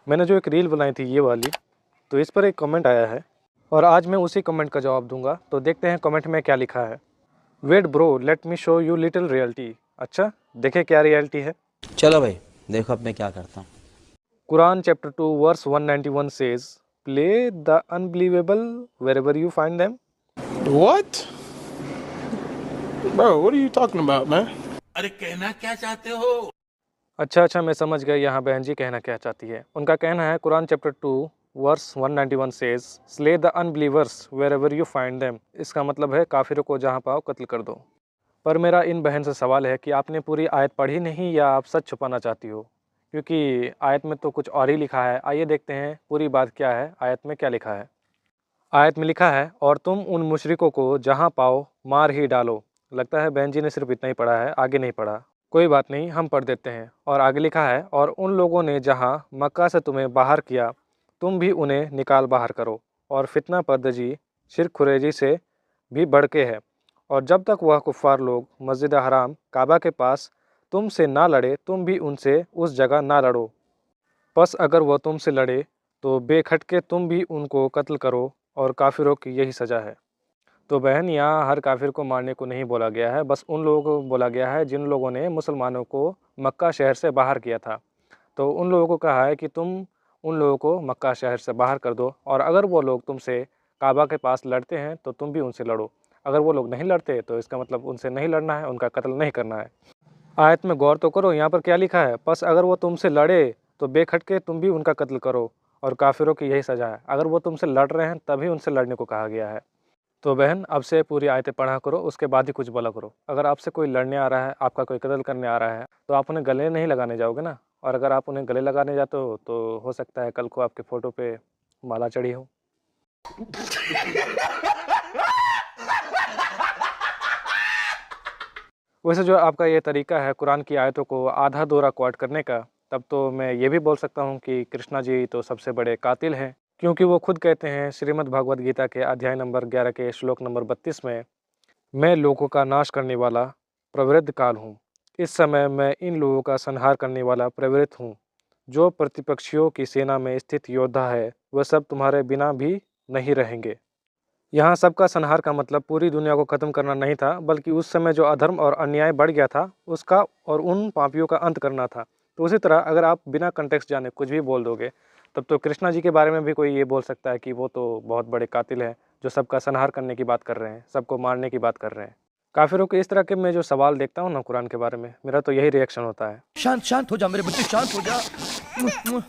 मैंने जो एक रील बनाई थी ये वाली, तो इस पर एक कमेंट आया है और आज मैं उसी कमेंट का जवाब दूंगा। तो देखते हैं कमेंट में क्या लिखा है। Wait bro, let me show you little reality. अच्छा, देखें क्या रियलिटी है। चलो भाई, देखो अब मैं क्या करता हूँ। Quran chapter 2 verse 191 says, play the unbelievable wherever you find them। What? Bro, what are you talking about, man? अरे कहना क्या चाहते हो? अच्छा, मैं समझ गया यहाँ बहन जी कहना क्या चाहती है। उनका कहना है Quran chapter 2 verse 191 says, slay the unbelievers wherever you find them. इसका मतलब है काफिरों को जहाँ पाओ कत्ल कर दो। पर मेरा इन बहन से सवाल है कि आपने पूरी आयत पढ़ी नहीं या आप सच छुपाना चाहती हो, क्योंकि आयत में तो कुछ और ही लिखा है। आइए देखते हैं पूरी बात क्या है, आयत में क्या लिखा है। आयत में लिखा है, और तुम उन मुशरिकों को जहाँ पाओ मार ही डालो। लगता है बहन जी ने सिर्फ इतना ही पढ़ा है, आगे नहीं पढ़ा। कोई बात नहीं, हम पढ़ देते हैं। और आगे लिखा है, और उन लोगों ने जहाँ मक्का से तुम्हें बाहर किया, तुम भी उन्हें निकाल बाहर करो। और फितना पर्दजी शिरक खुरेजी से भी बढ़ के है। और जब तक वह कुफ़ार लोग मस्जिद हराम काबा के पास तुमसे ना लड़े, तुम भी उनसे उस जगह ना लड़ो। बस अगर वह तुमसे लड़े तो बेखटके तुम भी उनको कत्ल करो, और काफिरों की यही सज़ा है। तो बहन, यहाँ हर काफिर को मारने को नहीं बोला गया है, बस उन लोगों को बोला गया है जिन लोगों ने मुसलमानों को मक्का शहर से बाहर किया था। तो उन लोगों को कहा है कि तुम उन लोगों को मक्का शहर से बाहर कर दो, और अगर वो लोग तुमसे काबा के पास लड़ते हैं तो तुम भी उनसे लड़ो। अगर वो लोग नहीं लड़ते तो इसका मतलब उनसे नहीं लड़ना है, उनका कत्ल नहीं करना है। आयत में गौर तो करो, यहाँ पर क्या लिखा है, बस अगर वो तुमसे लड़े तो बेखटके तुम भी उनका कत्ल करो, और काफिरों की यही सज़ा है। अगर वो तुमसे लड़ रहे हैं तभी उनसे लड़ने को कहा गया है। तो बहन, अब से पूरी आयतें पढ़ा करो, उसके बाद ही कुछ बोला करो। अगर आपसे कोई लड़ने आ रहा है, आपका कोई कत्ल करने आ रहा है, तो आप उन्हें गले नहीं लगाने जाओगे ना। और अगर आप उन्हें गले लगाने जाते हो तो हो सकता है कल को आपके फ़ोटो पे माला चढ़ी हो। वैसे जो आपका ये तरीका है कुरान की आयतों को आधा दोहरा क्वाट करने का, तब तो मैं ये भी बोल सकता हूँ कि कृष्णा जी तो सबसे बड़े कातिल हैं, क्योंकि वो खुद कहते हैं श्रीमद् भागवत गीता के अध्याय नंबर 11 के श्लोक नंबर 32 में, मैं लोगों का नाश करने वाला प्रवृत्त काल हूँ। इस समय मैं इन लोगों का संहार करने वाला प्रवृत्त हूँ। जो प्रतिपक्षियों की सेना में स्थित योद्धा है वह सब तुम्हारे बिना भी नहीं रहेंगे। यहाँ सबका संहार का मतलब पूरी दुनिया को ख़त्म करना नहीं था, बल्कि उस समय जो अधर्म और अन्याय बढ़ गया था उसका और उन पापियों का अंत करना था। तो उसी तरह अगर आप बिना कंटेक्स्ट जाने कुछ भी बोल दोगे, तब तो कृष्णा जी के बारे में भी कोई ये बोल सकता है कि वो तो बहुत बड़े कातिल हैं, जो सबका संहार करने की बात कर रहे हैं, सबको मारने की बात कर रहे हैं। काफिरों के इस तरह के मैं जो सवाल देखता हूँ ना कुरान के बारे में, मेरा तो यही रिएक्शन होता है। शांत शांत हो जा मेरे बच्चे, शांत हो जा।